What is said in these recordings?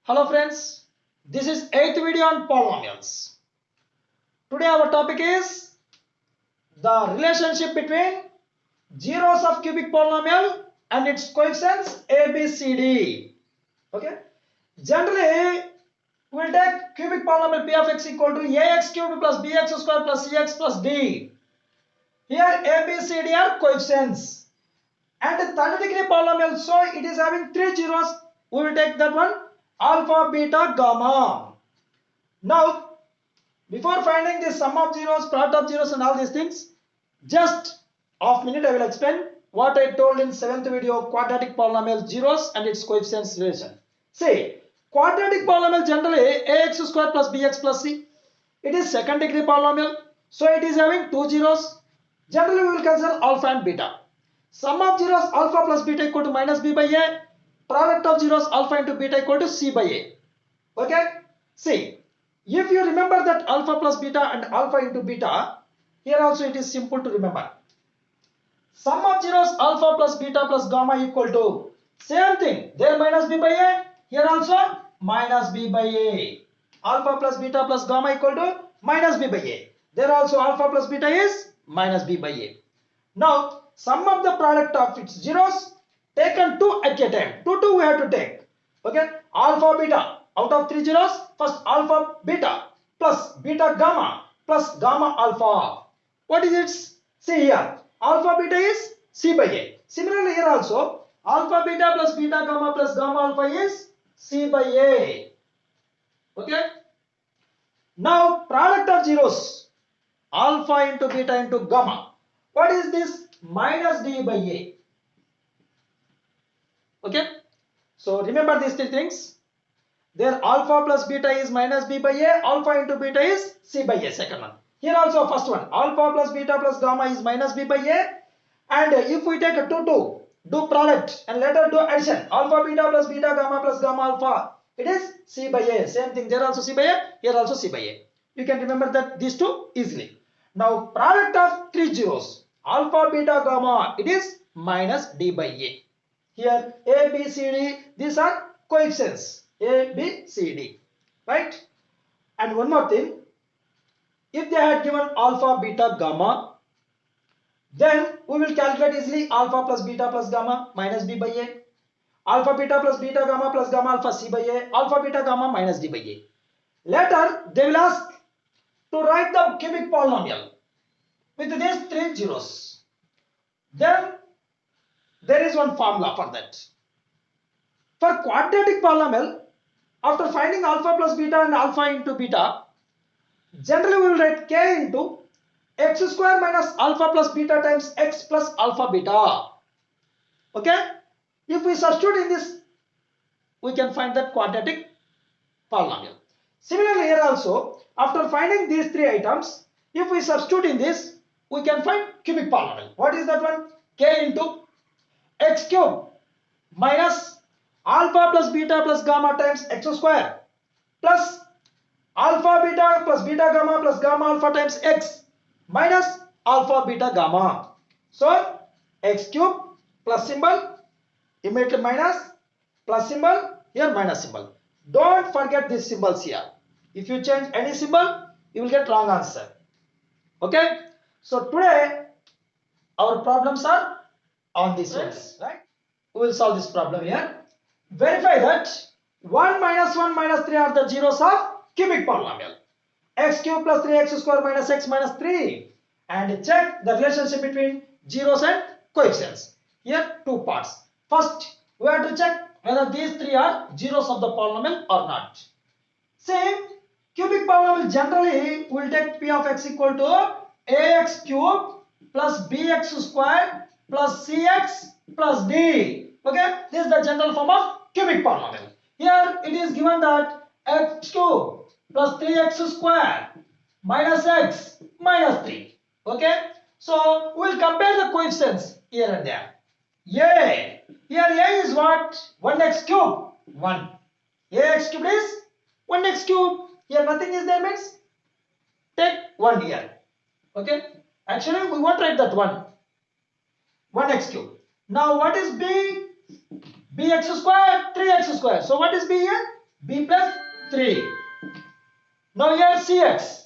Hello friends, this is 8th video on polynomials. Today our topic is the relationship between zeros of cubic polynomial and its coefficients a, b, c, d. Okay. Generally, we will take cubic polynomial p of x equal to ax cubed plus bx square plus cx plus d. Here a, b, c, d are coefficients. And the third degree polynomial, so it is having three zeros. We will take that one alpha, beta, gamma. Now, before finding the sum of zeros, product of zeros and all these things, just half minute I will explain what I told in 7th video, quadratic polynomial zeros and its coefficients relation. See, quadratic polynomial generally ax square plus bx plus c. It is second degree polynomial, so it is having two zeros. Generally we will consider alpha and beta. Sum of zeros alpha plus beta equal to minus b by a. Product of zeros alpha into beta equal to c by a. Okay? See, if you remember that alpha plus beta and alpha into beta, here also it is simple to remember. Sum of zeros alpha plus beta plus gamma equal to same thing. There minus b by a. Here also minus b by a. Alpha plus beta plus gamma equal to minus b by a. There also alpha plus beta is minus b by a. Now sum of the product of its zeros taken 2 at a time. 2 we have to take. Okay. Alpha beta. Out of 3 zeros, first alpha beta plus beta gamma plus gamma alpha. What is it? See here. Alpha beta is c by a. Similarly here also alpha beta plus beta gamma plus gamma alpha is c by a. Okay. Now product of zeros alpha into beta into gamma. What is this? Minus d by a. Okay. So remember these three things. There alpha plus beta is minus b by a, alpha into beta is c by a, second one. Here also first one, alpha plus beta plus gamma is minus b by a, and if we take a 2, do product and later do addition, alpha beta plus beta gamma plus gamma alpha, it is c by a, same thing, there also c by a, here also c by a. You can remember that these two easily. Now product of three zeros, alpha beta gamma, it is minus d by a. Here a, b, c, d, these are coefficients. A, B, C, D, right? And one more thing, if they had given alpha, beta, gamma, then we will calculate easily alpha plus beta plus gamma minus b by a, alpha beta plus beta gamma plus gamma alpha c by a, alpha beta gamma minus d by a. Later they will ask to write the cubic polynomial with these three zeros. Then there is one formula for that. For quadratic polynomial, after finding alpha plus beta and alpha into beta, generally we will write k into x square minus alpha plus beta times x plus alpha beta. Okay? If we substitute in this, we can find that quadratic polynomial. Similarly here also, after finding these three items, if we substitute in this, we can find cubic polynomial. What is that one? K into x cube minus alpha plus beta plus gamma times x square plus alpha beta plus beta gamma plus gamma alpha times x minus alpha beta gamma. So x cube plus symbol, immediately minus, plus symbol, here minus symbol. Don't forget these symbols here. If you change any symbol, you will get wrong answer. Okay. So today our problems are on this ones, right? We will solve this problem here. Verify that 1 minus 1 minus 3 are the zeros of cubic polynomial. X cube plus 3x square minus x minus 3. And check the relationship between zeros and coefficients. Here two parts. First, we have to check whether these three are zeros of the polynomial or not. Same, cubic polynomial generally will take p of x equal to ax cube plus bx square plus cx plus d. Okay, this is the general form of cubic polynomial. Here it is given that x cube plus 3x square minus x minus 3. Okay, so we will compare the coefficients here and there. A, here a is what? 1x cube, 1. Ax cube is 1x cube. Here nothing is there means take 1 here. Okay, actually we won't write that 1x cube. Now what is b? Bx square, 3x square. So what is b here? b plus 3. Now here cx.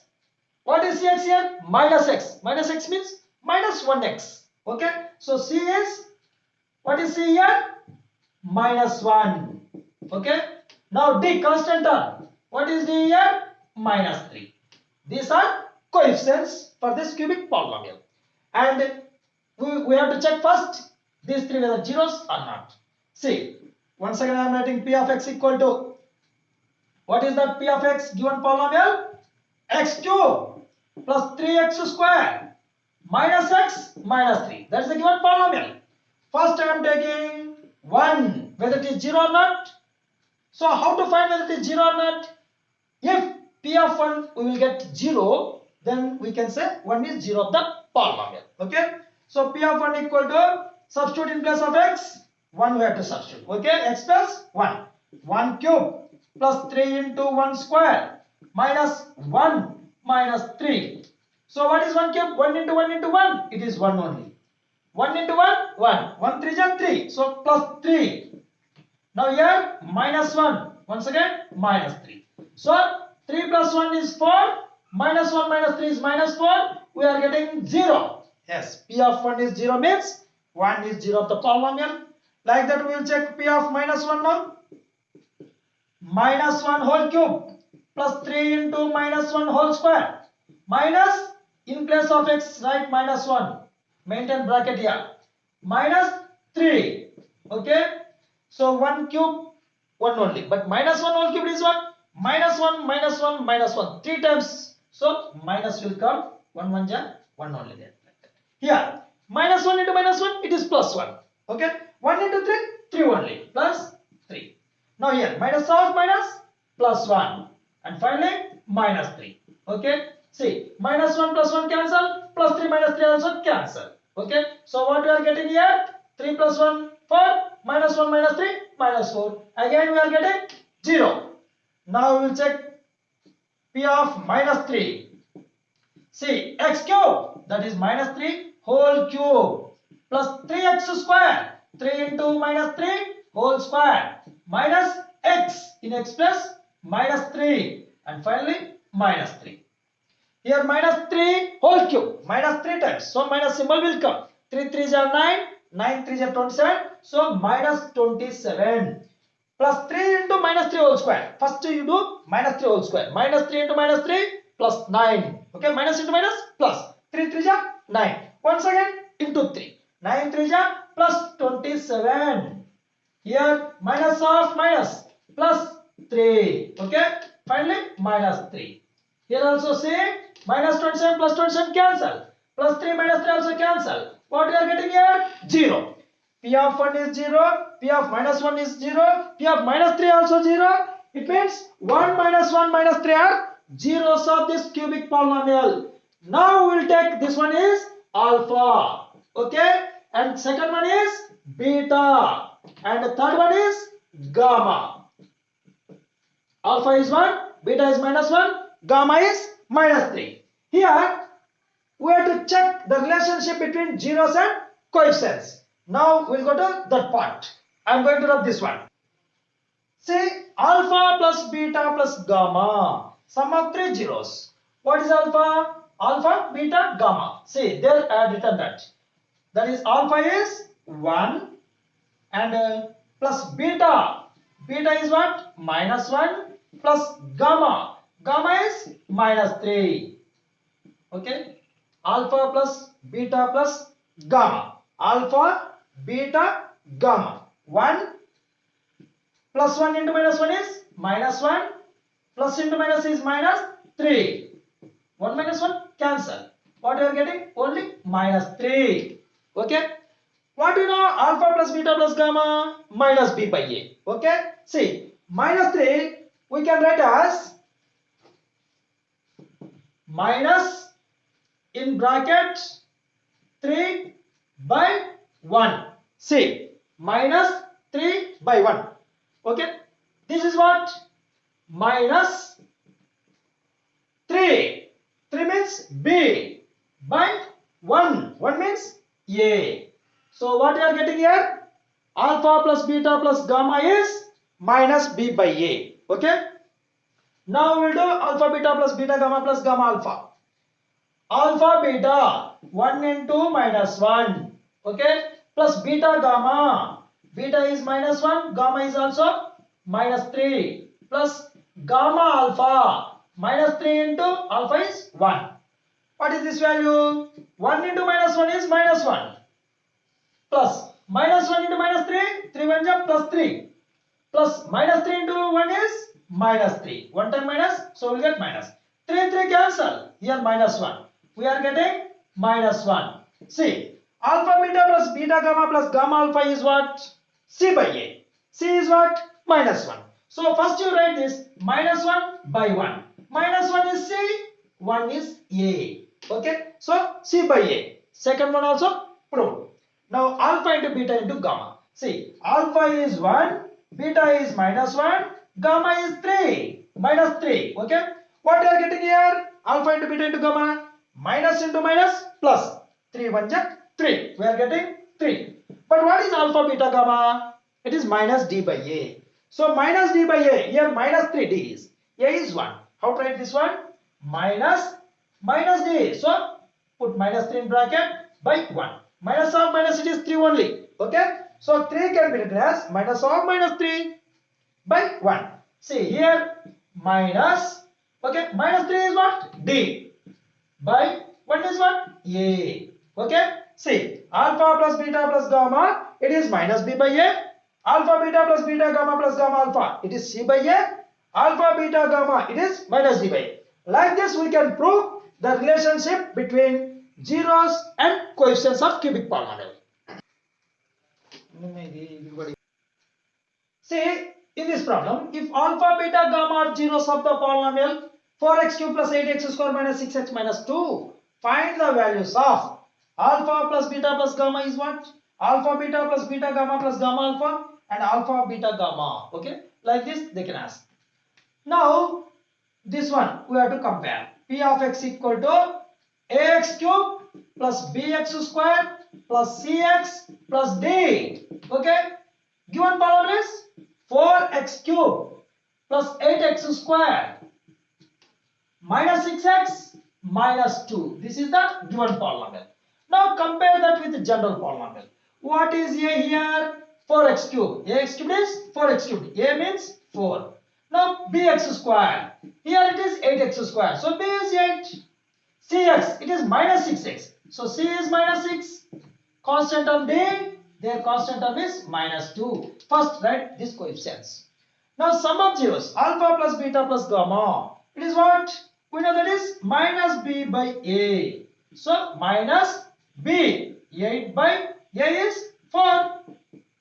What is cx here? Minus x. Minus x means minus 1x. Okay. So c is, what is c here? Minus 1. Okay. Now d, constant term. What is d here? Minus 3. These are coefficients for this cubic polynomial. And we have to check first these three whether zeros or not. See, once again I am writing p of x equal to, what is that p of x given polynomial? X cube plus 3x square minus x minus 3. That is the given polynomial. First I am taking 1, whether it is 0 or not. So how to find whether it is 0 or not? If p of 1 we will get 0, then we can say 1 is 0 of the polynomial. Okay. So p of 1 equal to, substitute in place of x, 1 we have to substitute. Okay. X plus 1. 1 cube plus 3 into 1 square minus 1 minus 3. So what is 1 cube? 1 into 1 into 1. It is 1 only. 1 into 1, 1. 1 3 is 3. So plus 3. Now here minus 1. Once again minus 3. So 3 plus 1 is 4. Minus 1 minus 3 is minus 4. We are getting 0. Yes. P of 1 is 0 means 1 is 0 of the polynomial. Like that we will check p of minus 1 now. Minus 1 whole cube plus 3 into minus 1 whole square minus, in place of x write minus 1, maintain bracket here, minus 3. Okay. So 1 cube 1 only, but minus 1 whole cube is what? Minus 1 minus 1 minus 1 3 times. So minus will come, 1 1 ja 1 only there. Here minus 1 into minus 1, it is plus 1. Okay. 1 into 3, 3 only, plus 3. Now here minus of minus, plus 1, and finally minus 3. Okay. See, minus 1 plus 1 cancel, plus 3 minus 3 also cancel. Okay. So what we are getting here? 3 plus 1 4, minus 1 minus 3 minus 4. Again we are getting 0. Now we will check p of minus 3. See, x cube, that is minus 3 whole cube plus 3x square, 3 into minus 3 whole square minus x, in x plus minus 3, and finally minus 3. Here minus 3 whole cube, minus 3 times, so minus symbol will come. 3 3s are 9, 9 3s are 27, so minus 27. Plus 3 into minus 3 whole square. First you do minus 3 whole square. Minus 3 into minus 3 plus 9. Okay, minus into minus plus. 3 3s are 9. Once again into 3. 9 3s are plus 27. Here minus of minus plus 3. Okay, finally minus 3. Here also same, minus 27 plus 27 cancel. Plus 3 minus 3 also cancel. What we are getting here? 0. P of 1 is 0. P of minus 1 is 0. P of minus 3 also 0. It means 1 minus 1 minus 3 are zeros of this cubic polynomial. Now we will take this one is alpha. Okay. And second one is beta. And the third one is gamma. Alpha is 1. Beta is minus 1. Gamma is minus 3. Here we have to check the relationship between zeros and coefficients. Now we will go to that part. I am going to rub this one. See, alpha plus beta plus gamma. Sum of 3 zeros. What is alpha? Alpha, beta, gamma. See, there I have written that. That is alpha is 1 and plus beta. Beta is what? Minus 1 plus gamma. Gamma is minus 3. Okay. Alpha plus beta plus gamma. Alpha, beta, gamma. 1 plus 1 into minus 1 is minus 1. Plus into minus is minus 3. 1 minus 1 cancel. What you are getting? Only minus 3. Okay. What do you know? Alpha plus beta plus gamma minus b by a. Okay. See, minus 3 we can write as minus in bracket 3 by 1. See, minus 3 by 1. Okay. This is what? Minus 3. 3 means b by 1. 1 means a. So what you are getting here? Alpha plus beta plus gamma is minus b by a. Okay. Now we'll do alpha beta plus beta gamma plus gamma alpha. Alpha beta 1 into minus 1. Okay. Plus beta gamma. Beta is minus 1. Gamma is also minus 3. Plus gamma alpha. Minus 3 into alpha is 1. What is this value? 1 into minus 1 is minus 1. Plus minus 1 into minus 3. 3 1 is plus 3. Plus minus 3 into 1 is minus 3. 1 time minus, so we'll get minus. 3 and 3 cancel. Here minus 1. We are getting minus 1. See, alpha beta plus beta gamma plus gamma alpha is what? C by A. C is what? Minus 1. So first you write this minus 1 by 1. Minus 1 is C, 1 is A. Okay, so C by A. Second one also proved. Now alpha into beta into gamma. See, alpha is 1, beta is minus 1, gamma is 3, minus 3. Okay, what we are getting here? Alpha into beta into gamma, minus into minus plus. 3 1 ja 3. We are getting 3. But what is alpha beta gamma? It is minus d by a. So minus d by a, here minus 3d is. A is 1. How to write this one? Minus d. So put minus 3 in bracket by 1. Minus of minus, it is 3 only. Okay. So 3 can be written as minus of minus 3 by 1. See here minus, okay, minus 3 is what? D by 1 is what? A. Okay. See, alpha plus beta plus gamma, it is minus b by a. Alpha beta plus beta gamma plus gamma alpha, it is c by a. Alpha beta gamma, it is minus d by a. Like this we can prove the relationship between zeros and coefficients of cubic polynomial. See, in this problem, if alpha, beta, gamma are zeros of the polynomial 4x cube plus 8x square minus 6x minus 2, find the values of alpha plus beta plus gamma is what? Alpha beta plus beta gamma plus gamma alpha and alpha beta gamma. Okay, like this they can ask. Now, this one we have to compare. P of x equal to ax cube plus bx square plus cx plus d. Okay, given polynomial is 4x cube plus 8x square minus 6x minus 2. This is the given polynomial. Now compare that with the general polynomial. What is a here? 4x cube. Ax cube is 4x cube. A means 4. Now bx square. Here it is 8x square. So b is 8. Cx, it is minus 6x. So c is minus 6. Constant term d. Their constant term is minus 2. First write this coefficients. Now sum of zeros, alpha plus beta plus gamma. It is what? We know that is minus b by a. So minus b. 8 by a is 4.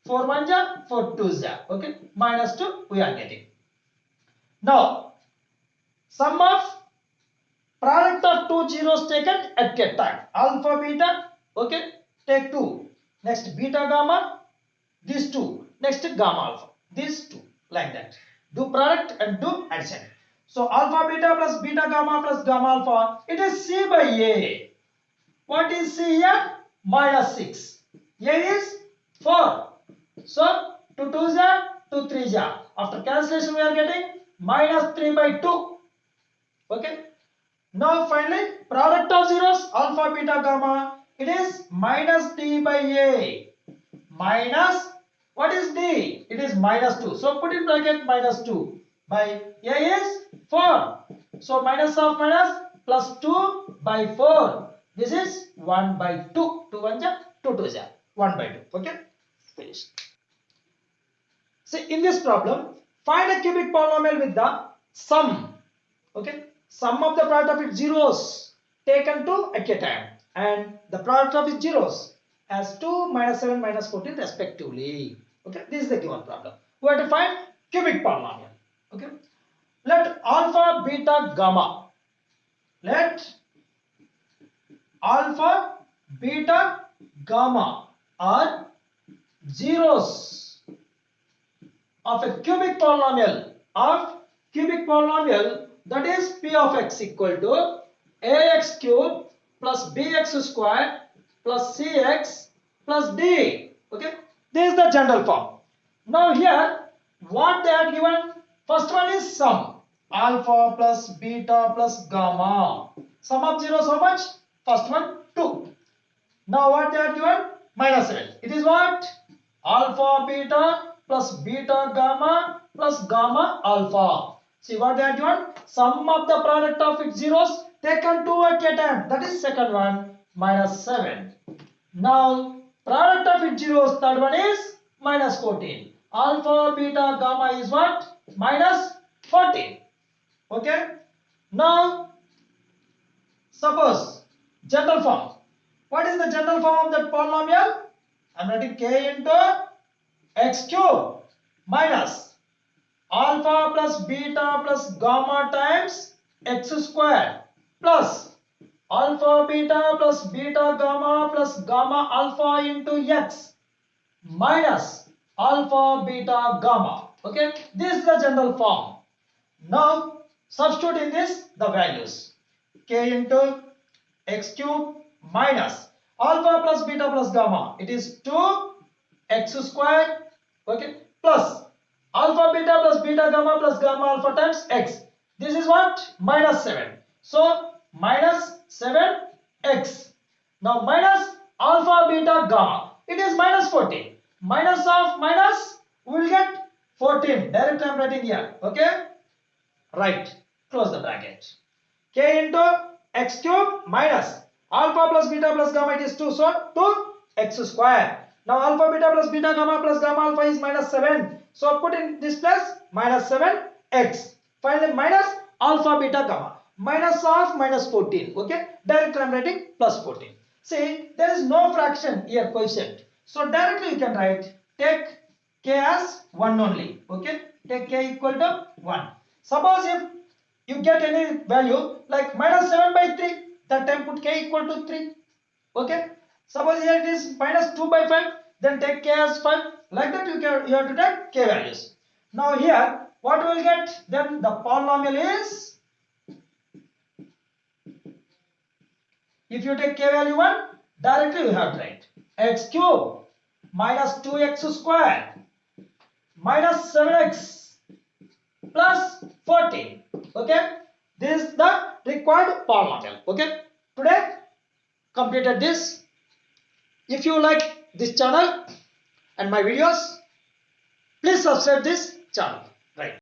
4 1 ja, 4 2 ja. Okay. Minus 2 we are getting. Now sum of product of two zeros taken at a time. Alpha beta. Okay. Take 2. Next beta gamma, these 2. Next gamma alpha, these 2. Like that. Do product and do addition. So alpha beta plus beta gamma plus gamma alpha, it is c by a. What is c here? Minus 6. A is 4. So 2 2 ja, 2 3 ja. After cancellation we are getting minus 3 by 2. Okay. Now finally product of zeros, alpha beta gamma, it is minus d by a. Minus, what is d? It is minus 2. So put in bracket minus 2 by a is 4. So minus of minus plus 2 by 4. This is 1 by 2. 2 1 ja, 2 2 ja. 1 by 2. Okay. Finished. See, in this problem, find a cubic polynomial with the sum. Okay. Sum of the product of its zeros taken to at a time, and the product of its zeros as 2, minus 7, minus 14 respectively. Okay, this is the given problem. We have to find cubic polynomial. Okay, let alpha, beta, gamma. Let alpha, beta, gamma are zeros of a cubic polynomial that is p of x equal to ax cube plus bx square plus cx plus d. Okay, this is the general form. Now here What they are given? First one is sum. Alpha plus beta plus gamma. Sum of zeros how much? First one 2. Now what they are given? Minus 7. It is what? Alpha beta plus beta gamma plus gamma alpha. See what they are given? Sum of the product of its zeros taken 2 at a time. That is second one, minus 7. Now product of its zeros, third one is minus 14. Alpha beta gamma is what? Minus 14. Okay. Now suppose general form. What is the general form of that polynomial? I am writing k into x cube minus alpha plus beta plus gamma times x square plus alpha beta plus beta gamma plus gamma alpha into x minus alpha beta gamma. Okay, this is the general form. Now substitute in this the values. K into x cube minus alpha plus beta plus gamma, it is 2 x square, okay, plus alpha beta plus beta gamma plus gamma alpha times x. This is what? Minus 7. So minus 7x. Now minus alpha beta gamma, it is minus 14. Minus of minus, we will get 14. Directly I am writing here. Okay, right, close the bracket. K into x cube minus alpha plus beta plus gamma, it is 2, so 2x square. Now alpha beta plus beta gamma plus gamma alpha is minus 7, so put in this place minus 7x. Finally minus alpha beta gamma, minus of minus 14. Okay, directly I am writing plus 14. See, there is no fraction here, quotient, so directly you can write, take k as 1 only. Okay, take k equal to 1. Suppose if you get any value like minus 7 by 3, that time put k equal to 3. Okay, suppose here it is minus 2 by 5, then take k as 5. Like that you have to take k values. Now here what we will get? Then the polynomial is, if you take k value 1, directly you have to write x cube minus 2x square minus 7x plus 14. Okay, this is the required polynomial. Okay, today completed this. If you like this channel and my videos, please subscribe this channel.